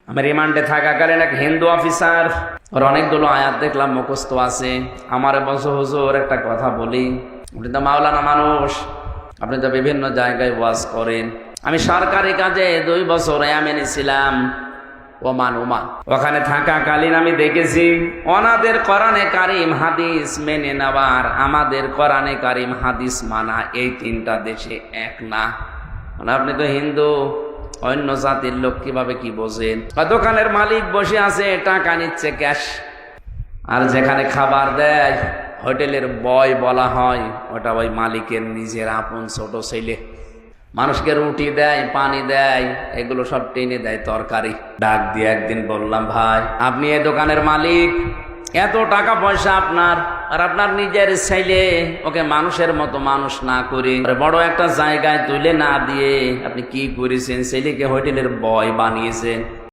আমি রিমান্ডে থাকাকালীন এক হিন্দু অফিসার, ওর অনেকগুলো আয়াত দেখলাম মুখস্থ আছে। আমার বলছে, হুজুর একটা কথা বলি, আপনি তো মাওলানা মানুষ, আপনি তো বিভিন্ন জায়গায় ওয়াজ করেন। আমি সরকারি কাজে 2 বছর ইয়ামেনে ছিলাম, ওমান ওমান। ওখানে থাকাকালীন আমি দেখেছি ওনাদের কোরআনে কারিম হাদিস মেনে নেওয়ার আমাদের কোরআনে কারিম হাদিস মানা, এই 3টা দেশে এক না। মানে আপনি তো হিন্দু, অন্য জাতির লোক কিভাবে কি বোঝেন? দোকানের মালিক বসে আছে, টাকা নিচ্ছে ক্যাশ, আর যেখানে খাবার দেয় হোটেলের বয় বলা হয়, ওটা ওই মালিকের নিজের আপন ছোট ছেলে। মানুষকে রুটি দেয়, পানি দেয়, এগুলো সব টেনে দেয় তরকারি। ডাক দিয়ে একদিন বললাম, ভাই আপনি এই দোকানের মালিক, এত টাকা পয়সা আপনার, আর আপনার নিজের ছেলে ওকে মানুষের মতো মানুষ না করে বড় একটা জায়গায় তুলে না দিয়ে আপনি কি করেছেন? ছেলেকে হোটেলের বয় বানিয়েছেন।